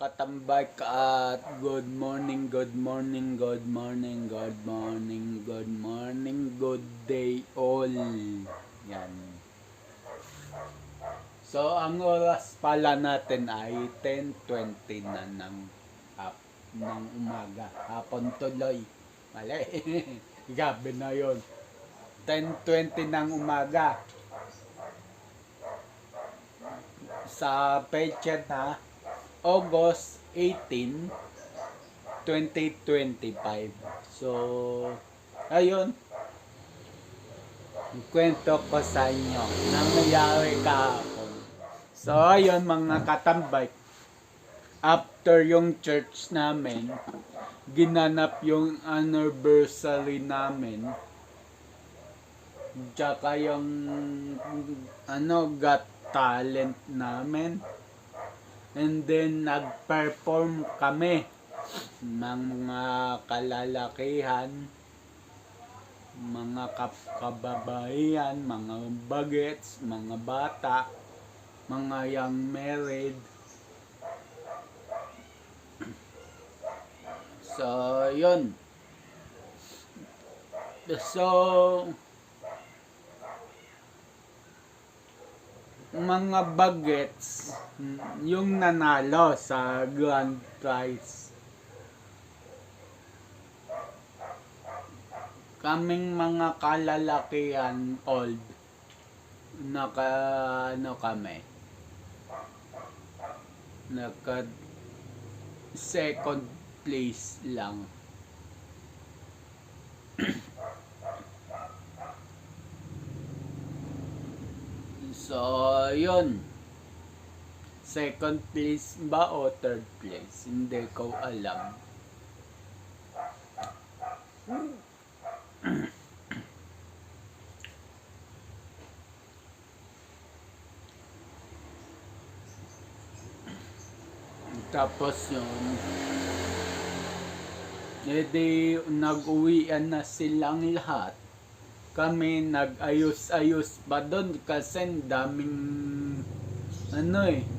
katambay at good morning, good morning, good morning, good morning, good morning, good day all. Yan. So, ang oras pala natin ay 10:20 na ng umaga. Hapon tuloy. Mali. Gabi na yon. 10:20 ng umaga. Sa pecha na August 18, 2025. So, ayun. Kwento ko sa inyo. Nangyayari kahapon. So, ayun mga katambay. After yung church namin, ginanap yung anniversary namin. Tsaka yung got talent namin. And then nag-perform kami ng mga kalalakihan, mga kababaihan, mga bagets, mga bata, mga young married. So, yun. So, mga bagets yung nanalo sa grand prize. Kaming mga kalalakihan old kami naka second place lang. So, yun. Second place ba o third place? Hindi ko alam. Tapos yun, edi nag-uwian na silang lahat. Kami nag-ayos-ayos pa doon kasi daming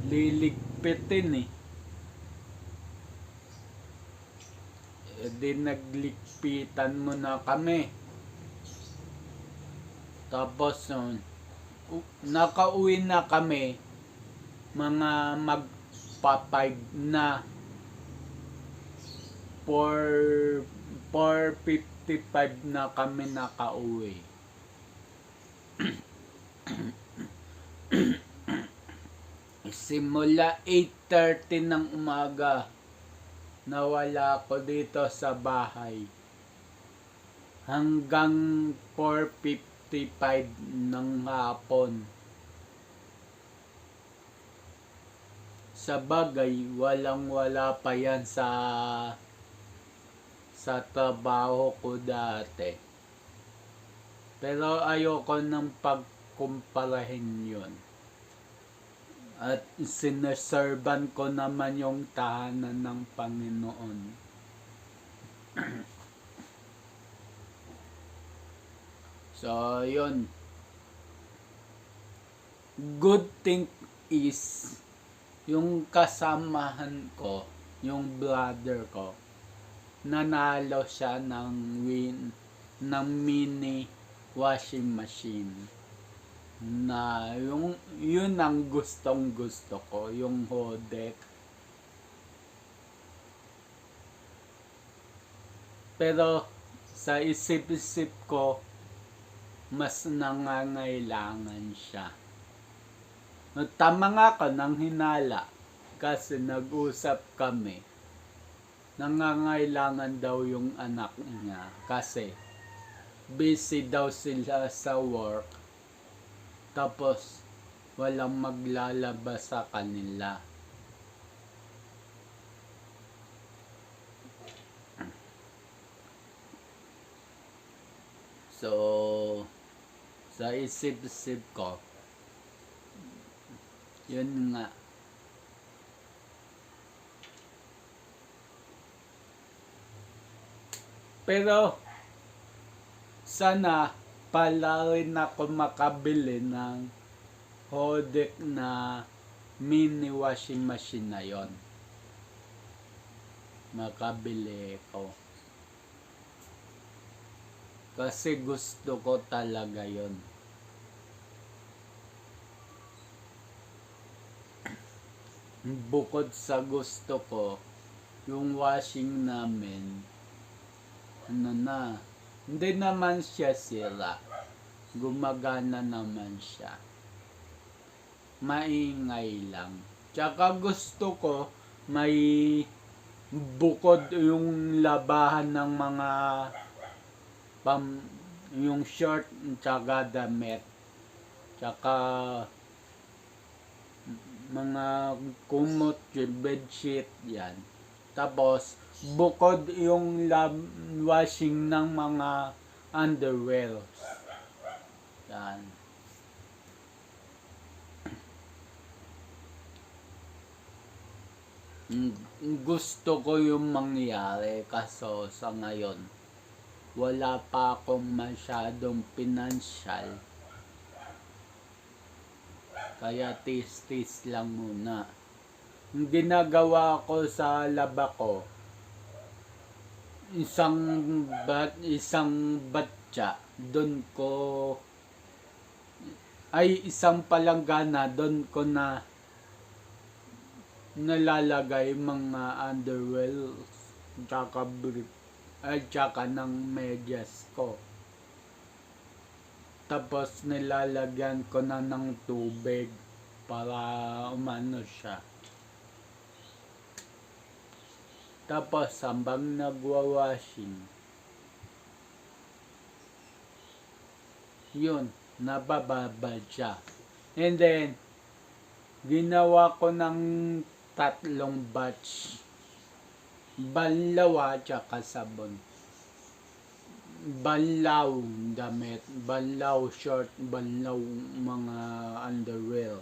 liligpitin eh. Edi nagligpitan muna kami. Tapos nakauwi na kami mga magpa-5 na 4:55 na kami nakauwi. Simula 8:30 ng umaga nawala ako dito sa bahay hanggang 4:55 ng hapon. Sa bagay, walang-wala pa yan sa trabaho ko dati. Pero ayoko nang pagkumparahin yun. At sineserban ko naman yung tahanan ng Panginoon. So, yun. Good thing is, yung kasamahan ko, yung brother ko, nanalo siya ng mini washing machine. Na yun ang gustong gusto ko, yung Hodek. Pero sa isip-isip ko, mas nangangailangan siya. Tama nga ako nang hinala kasi nag-usap kami. Nangangailangan daw yung anak niya kasi busy daw sila sa work. Tapos walang maglalabas sa kanila. So, sa isip-isip ko, yun nga. Pero, sana pala rin ako makabili ng Hodek na mini washing machine na yon. makabili ko. Kasi gusto ko talaga yon. Bukod sa gusto ko, yung washing namin, hindi naman siya sira. Gumagana naman siya. Maingay lang. Tsaka gusto ko, may bukod yung labahan ng mga yung short tsaka damit. Tsaka mga kumot, bedsheet, yan. Tapos, bukod yung washing ng mga underwear. Yan. Gusto ko yung mangyari kaso sa ngayon wala pa akong masyadong pinansyal, kaya tis-tis lang muna. Yung ginagawa ko sa laba ko, isang batya, doon ko isang palanggana, doon ko na nalalagay mga underwear tsaka ng medyas ko. Tapos nilalagyan ko na ng tubig para umano siya. Tapos habang nagwa-washing, yun, nabababad siya. And then ginawa ko ng 3 batch. Banlaw tsaka sabon. Banlaw damit, banlaw short, banlaw mga underwear.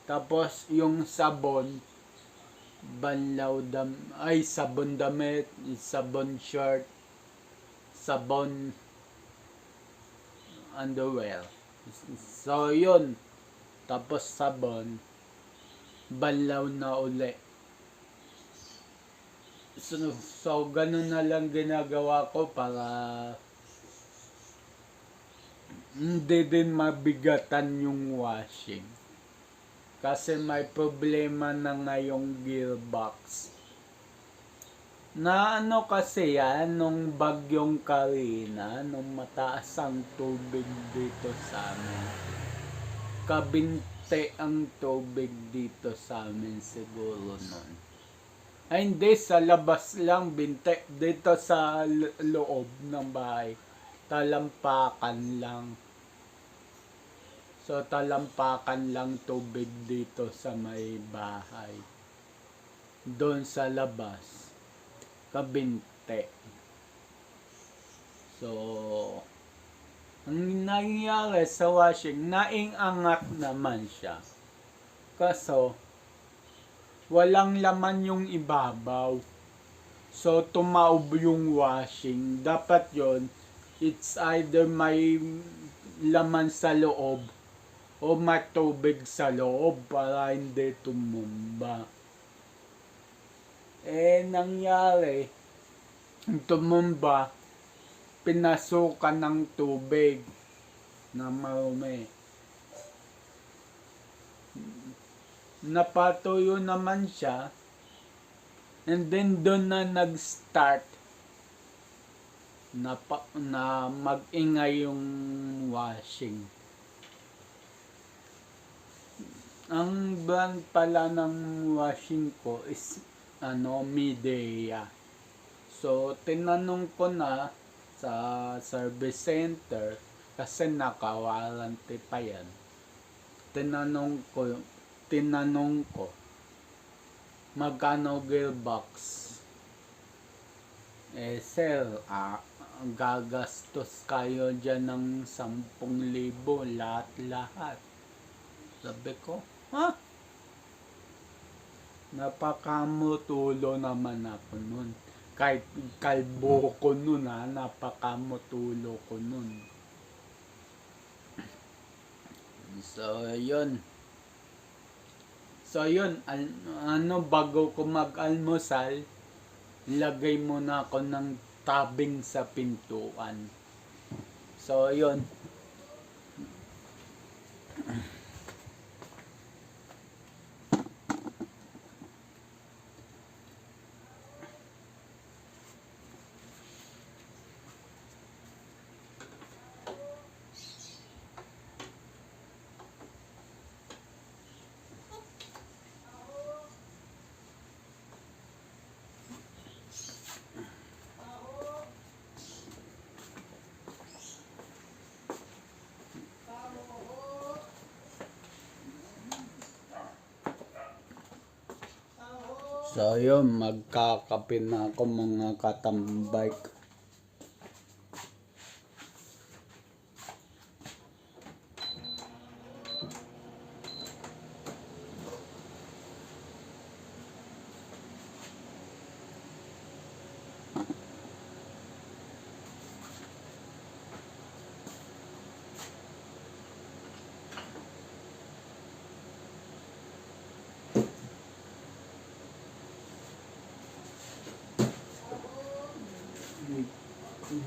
Tapos yung sabon, banlaw sabon damit, sabon short, sabon underwear. So yun. Tapos sabon, banlaw na uli. So ganun na lang ginagawa ko para hindi din mabigatan yung washing. Kasi may problema na ngayong gearbox. Na kasi yan, nung bagyong Karina, nung mataas ang tubig dito sa amin. Kabinte ang tubig dito sa amin siguro nun. Hindi, sa labas lang, binte. Dito sa loob ng bahay, talampakan lang. So, talampakan lang tubig dito sa may bahay. Doon sa labas, kabinte. So, ang nangyari sa washing, naingangat naman siya. Kaso, walang laman yung ibabaw. So, tumaob yung washing. Dapat yon, it's either may laman sa loob o matubig sa loob para hindi tumumba. Nangyari, tumumba, pinasukan ng tubig na marumi. Napatuyo naman siya, and then doon na nag-start na mag-ingay yung washing. Ang brand pala ng washing ko is Midea. So tinanong ko na sa service center kasi naka-warranty pa yan. Tinanong ko magkano gearbox. Sir, gagastos kayo dyan ng 10,000 lahat-lahat. Sabi ko, napakamutulo naman ako nun. Kahit kalbo ko nun, napakamutulo ko nun. So, yun. Bago ko mag-almusal, lagay muna ako ng tabing sa pintuan. So, yun. So, yun, magkakape na ako mga katambay.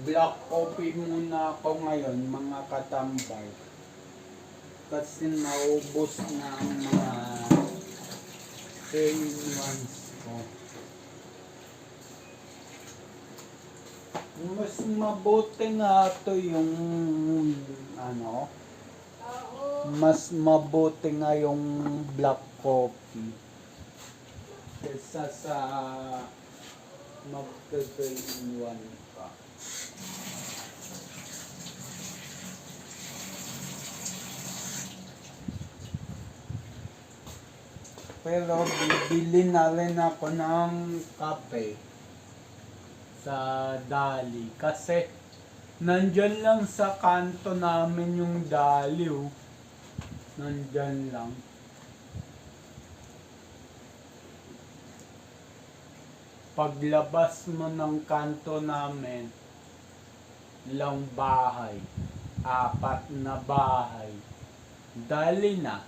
Black coffee muna ako ngayon mga katambay. Kasi naubos na ang mga 3-in-1s ko. Mas mabuti nga ito yung mas mabuti nga yung black coffee kesa sa magka-3-in-1 ka. Pero bibili na rin ako ng kape sa Dali kasi nandyan lang sa kanto namin yung Dali. Nandyan lang. Paglabas mo ng kanto namin, ilang bahay, 4 na bahay, Dali na.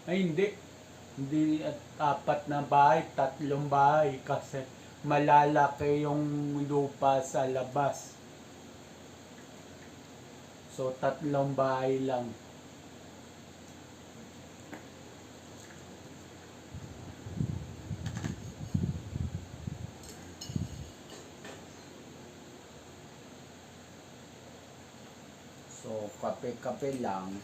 Ay hindi 4 na bahay, 3 bahay kasi malalaki yung lupa sa labas. So 3 bahay lang. So kape-kape lang.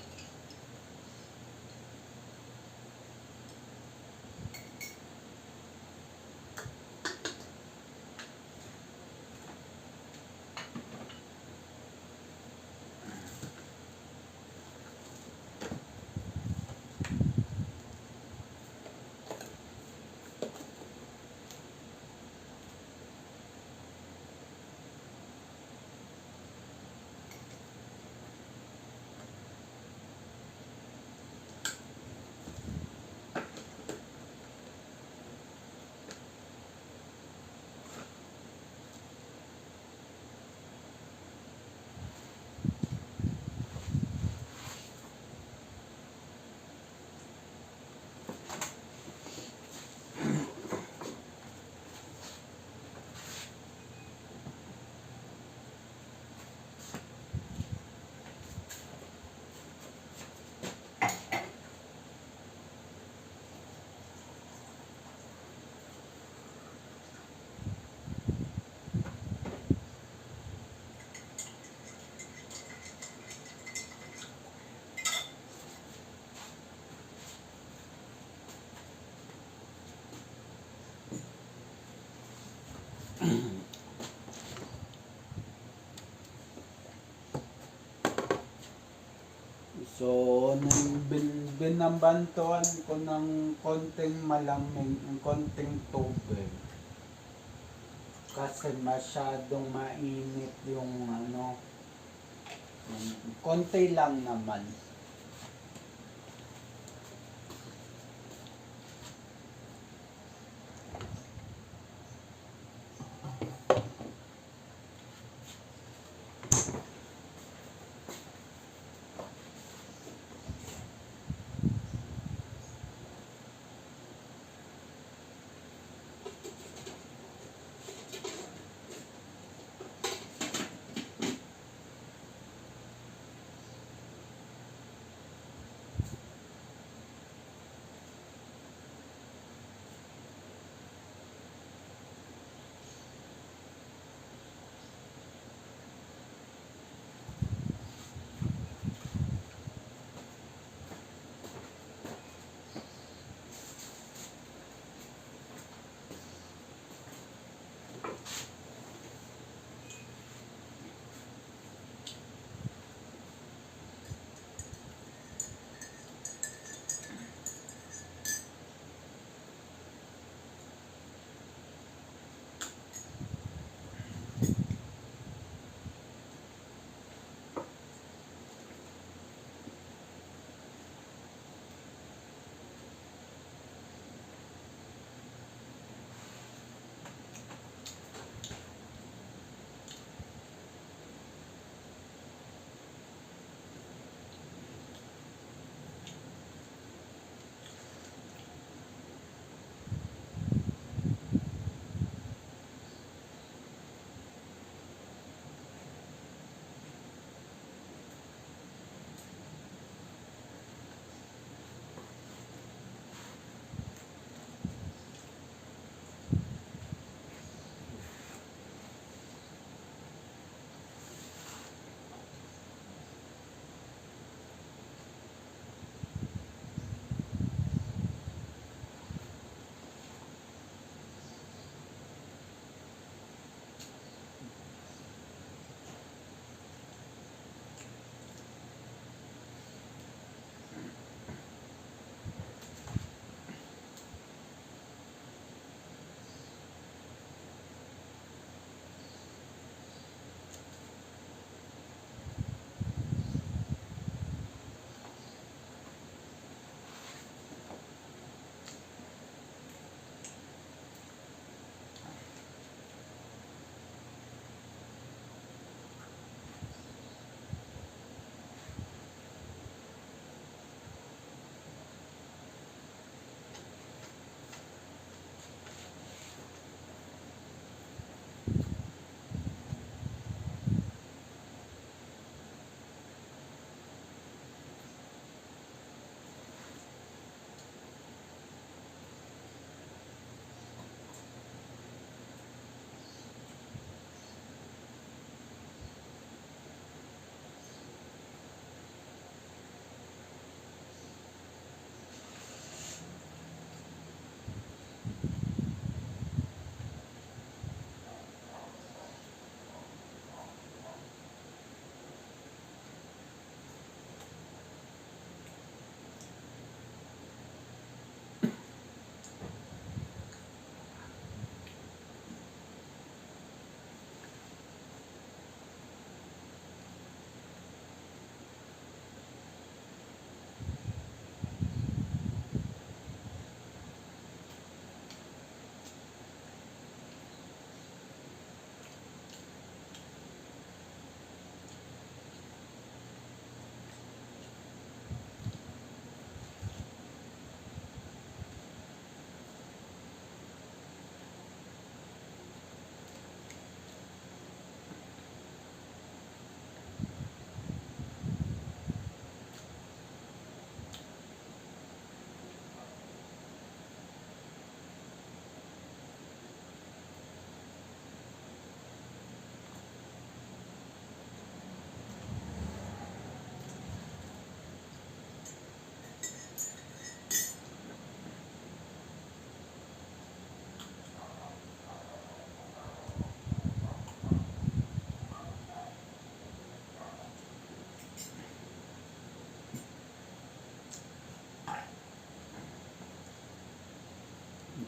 So, binabantuan ko ng konting malamig, konting tubig. Kasi masyadong mainit yung konti lang naman.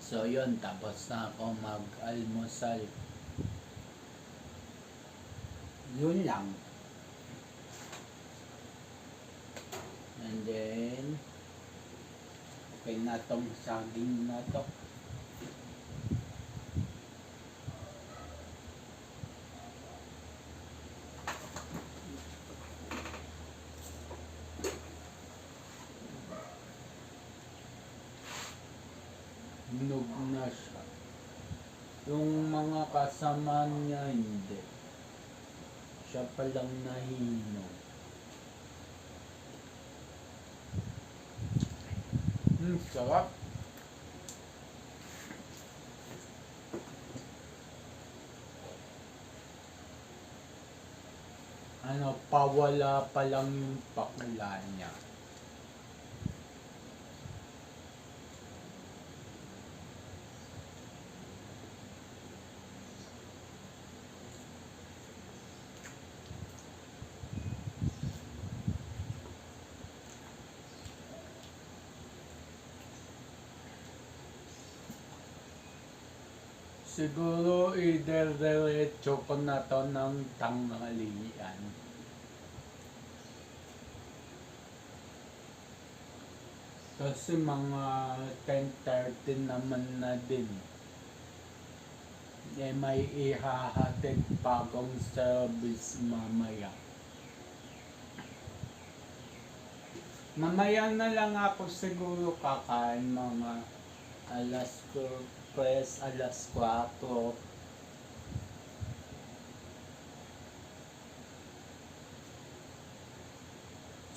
So yun, tapos na ako mag-almusal. Yun lang. And then, okay na tong saging na to. Hinog na siya. Yung mga kasama niya hindi. Siya palang nahinog. Sarap. Pawala pa lang yung pakula niya. Siguro i-diretso ko na to ng tanghalian. Kasi mga 10:30 naman na din. May ihahatid pa akong service mamaya. Mamaya na lang ako siguro kakain mga alas 3, alas 4.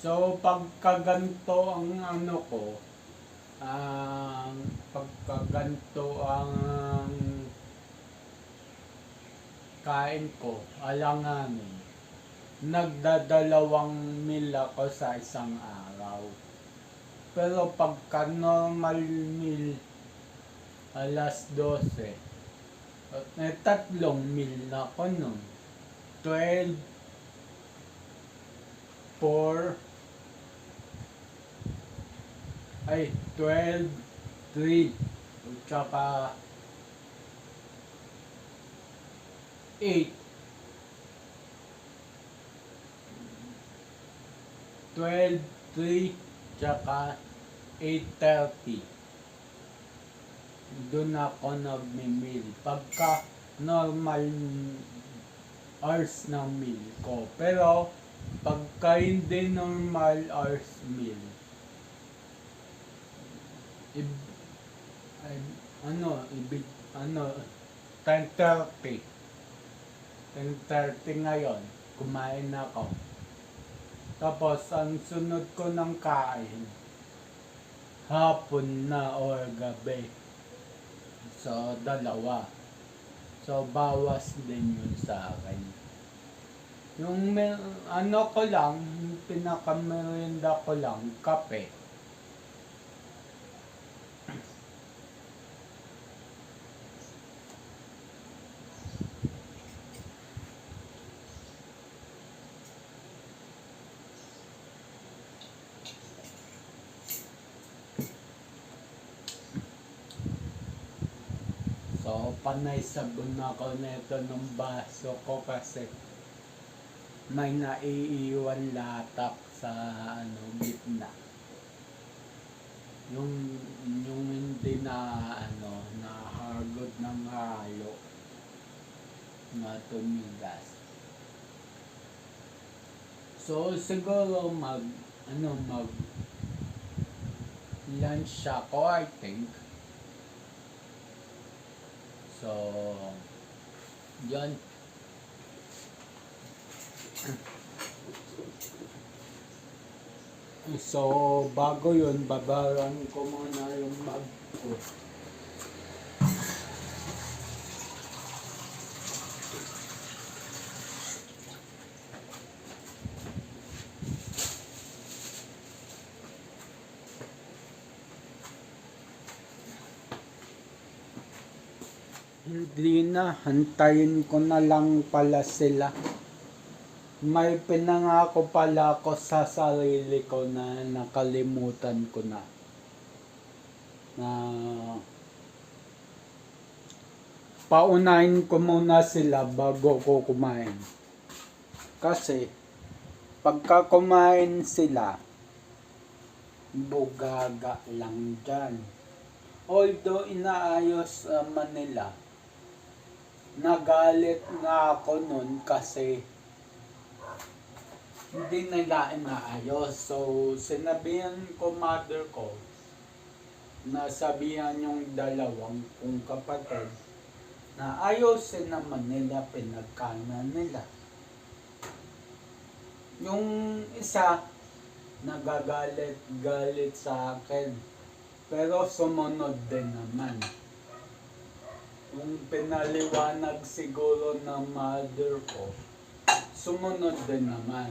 So pagkaganto ang ko, pagkaganto ang kain ko, alanganin, nagdadalawang meal ako sa isang araw. Pero pagka normal meal, alas 12, may 3 meal na ako nun. 12, 4, 12, 3, tsaka 8. 12, 3, tsaka 8:30. Doon ako nagme-meal. Pagka normal hours ng meal ko. Pero pagka hindi normal hours meal, 10:30. 10:30 ngayon, kumain ako. Tapos, ang sunod ko ng kain, hapon na or gabi. So, 2. So, bawas din yun sa akin. Yung ko lang, yung pinaka-merienda ko lang, kape. So, panay sabon ako nito ng baso ko kasi may naiiwan latak sa gitna. Yung hindi na nahagod ng halo na tumigas. So, siguro mag lunch ako, I think. So, yan. So, bago yun, babaran ko muna yung bag ko. Hindi na, hantayin ko na lang pala sila. May pinangako pala ako sa sarili ko na nakalimutan ko na paunahin ko muna sila bago ko kumain. Kasi, pagka kumain sila, bugaga lang dyan. Although inaayos naman nila, nagalit nga ako nun kasi hindi nila inaayos. So, sinabihan ko mother ko, nasabihan yung dalawang kong kapatid, na ayosin naman nila, pinagkanan nila. Yung isa, nagagalit sa akin. Pero sumunod din naman. Yung pinaliwanag siguro ng mother ko, sumunod din naman.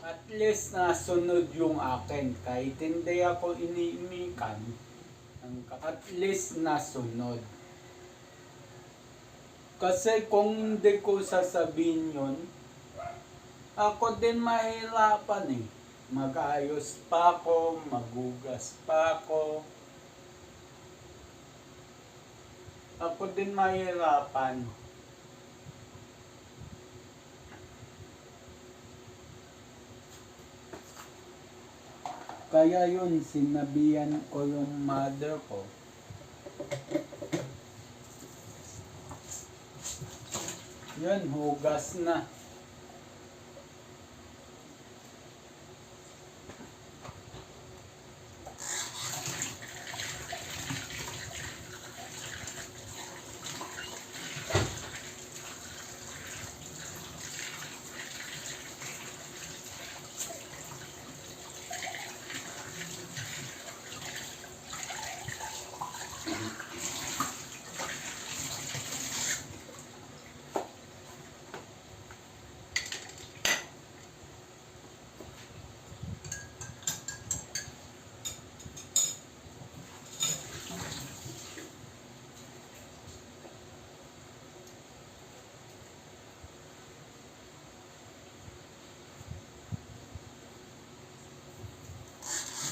At least nasunod yung akin. Kahit hindi ako iniimikan, at least nasunod. Kasi kung hindi ko sasabihin yun, ako din mahirapan eh. Mag-ayos pa ako, magugas pa ako. Ako din mahirapan. Kaya yun, sinabihan ko yung mother ko. Yun, hugas na.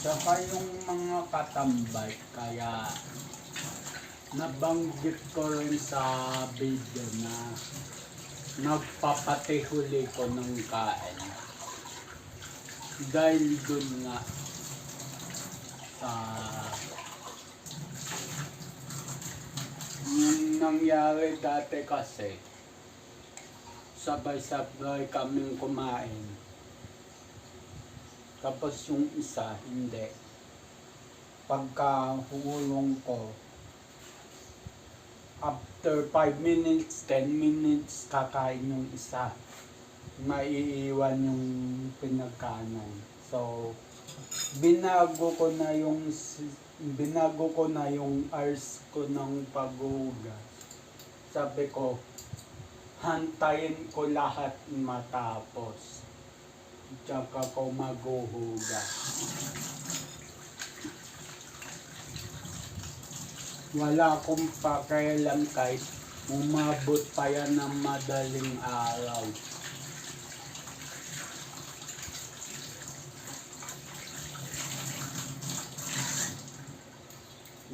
Saka yung mga katambay, kaya nabanggit ko rin sa video na nagpapatihuli ko ng kain. Dahil dun nga sa yung nangyari dati kasi, sabay-sabay kaming kumain. Tapos yung isa, hindi. Pagka humulong ko, after 5 minutes, 10 minutes, kakain yung isa. Maiiwan yung pinagkanan. So, binago ko na yung hours ko ng paghugas. Sabi ko, hantayin ko lahat matapos. Tsaka ko maghuhugas. Wala akong pakialam kahit umabot pa yan ng madaling araw.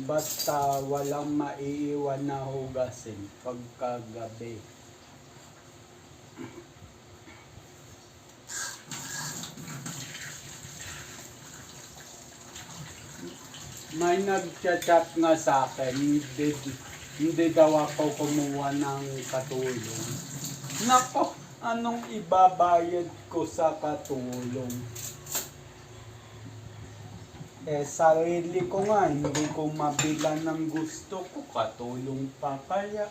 Basta walang maiiwan na hugasin pagkagabi. May nag-chat nga sa akin, hindi daw ako kumuha ng katulong. Nako, anong ibabayad ko sa katulong? Sarili ko nga, hindi ko mabilan ng gusto ko, katulong pa kaya.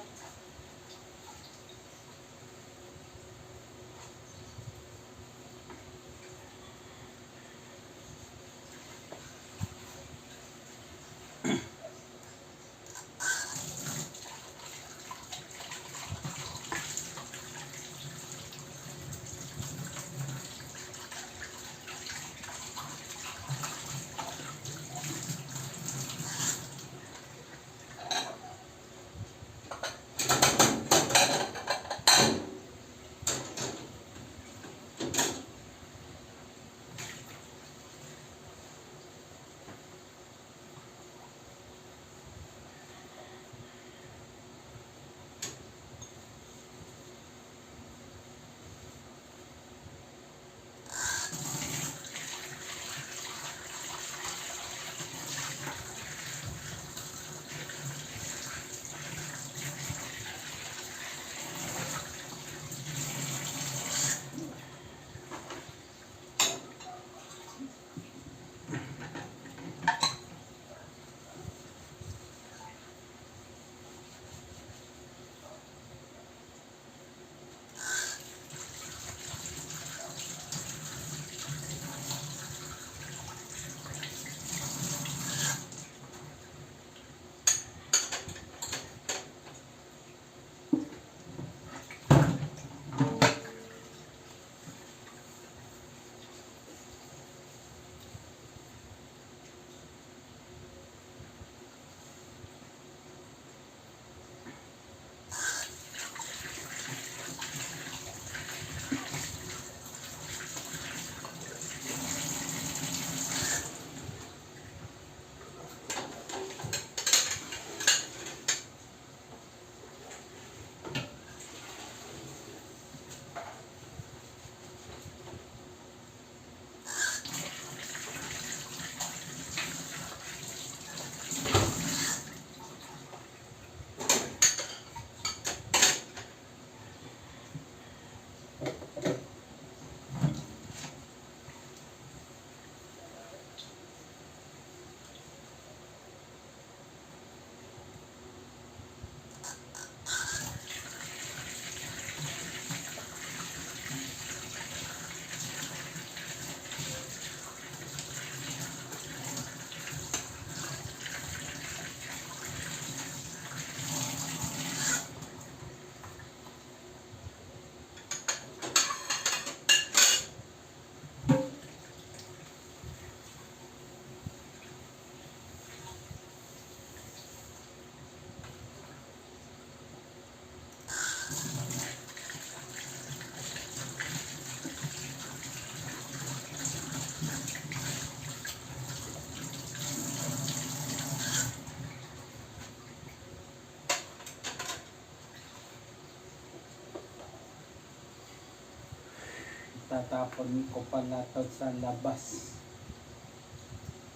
Tatapon ko pala to sa labas.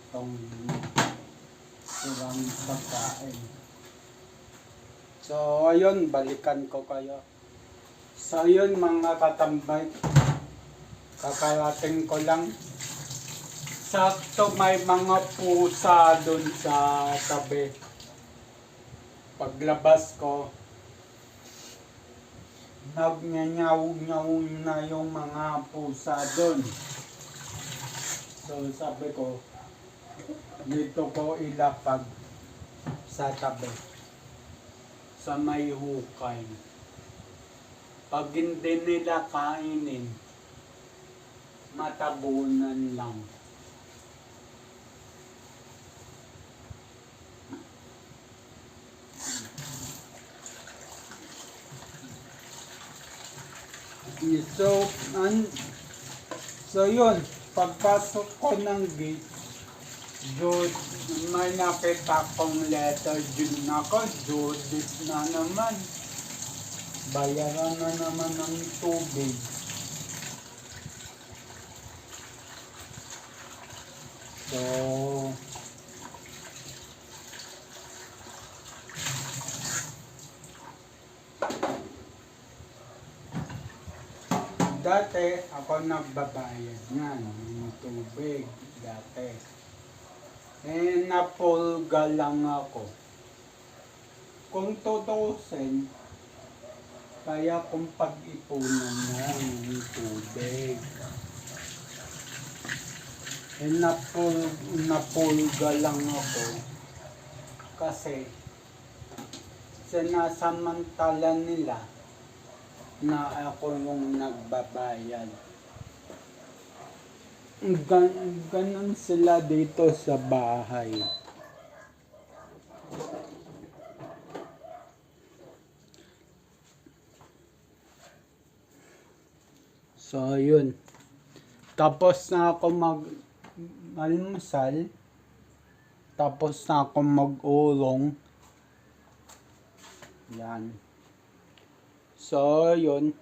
Itong sirang pagkain. So, ayun, balikan ko kayo. So, ayun mga katambay. Kakarating ko lang. Sakto may mga pusa dun sa tabi. Paglabas ko, nagnyanyaw-nyaw na yung mga pusa dun. So sabi ko, dito ko ilapag sa tabi. Sa may hukay. Pag hindi nila kainin, matabunan lang. So yun, pagpasok ko ng gate, Jud, may nakita kong letter Jud na ko, Judith na naman. Bayaran na naman ng tubig. So, dati ako nagbabayad nga ng tubig dati. Napulga lang ako. Kung tutusin, kaya kung pag-ipunan na ng tubig. Napulga lang ako kasi sinasamantala nila na ako yung nagbabayad. Ganon sila dito sa bahay. So, yun. Tapos na ako mag-almusal. Tapos na ako mag-ulong. Yan. So, yun.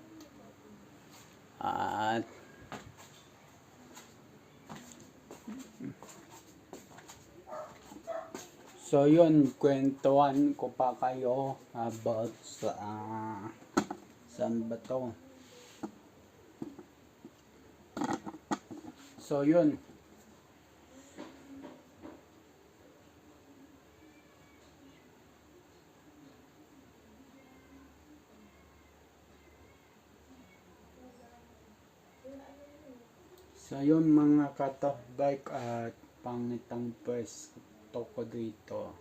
At so, yun. Kwentuhan ko pa kayo about sa saan ba to? So, yun. So, yun mga ka-top bike at pangitang pwesto ko dito.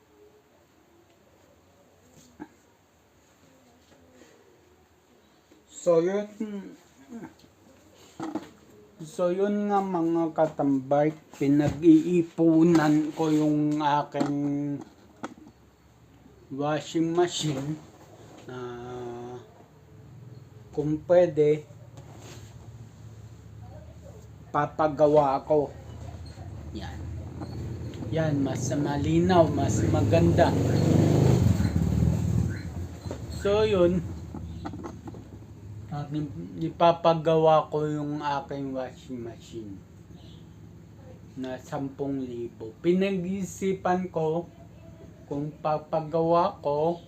So, yun nga mga katambike, pinag-iipunan ko yung aking washing machine na kung pwede papagawa ako. Yan, mas malinaw, mas maganda. So yun, ipapagawa ko yung aking washing machine na 10,000. Pinag-isipan ko kung papagawa ko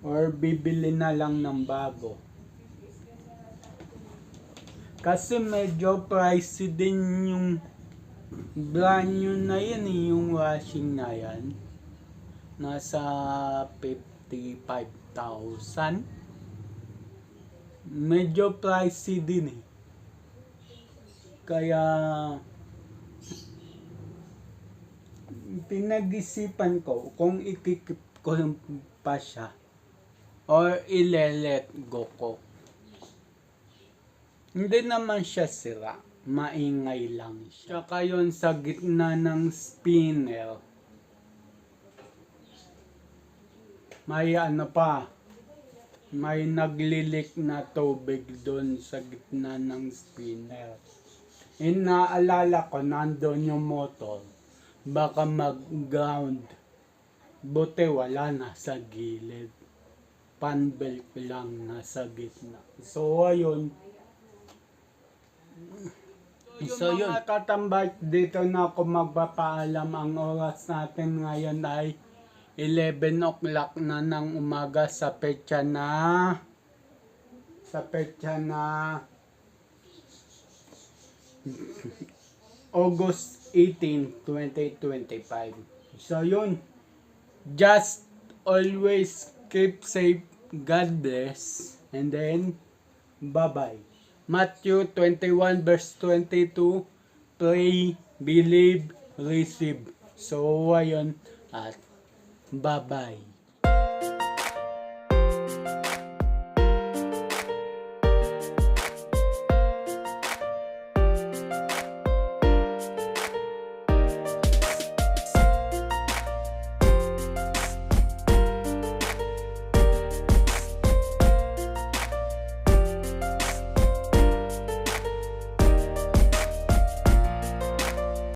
or bibili na lang ng bago. Kasi medyo pricey din yung brand new na yan, yung washing na yan. Nasa 55,000. Medyo pricey din eh. Kaya pinag-isipan ko kung ikikip ko yung pa siya or ile-let go ko. Hindi naman siya sira, maingay lang siya. Tsaka yun sa gitna ng spinner, may may naglilik na tubig doon sa gitna ng spinner. Naalala ko, nandun yung motor, baka mag-ground. Buti wala na sa gilid. Pan belt lang nasa gitna. So ayun, So yun mga katambay, dito na ako magpapaalam. Ang oras natin ngayon ay 11 o'clock na ng umaga sa petsa na August 18, 2025. So yun, just always keep safe, God bless, and then bye-bye. Matthew 21 verse 22, pray, believe, receive. So ayun, at bye-bye.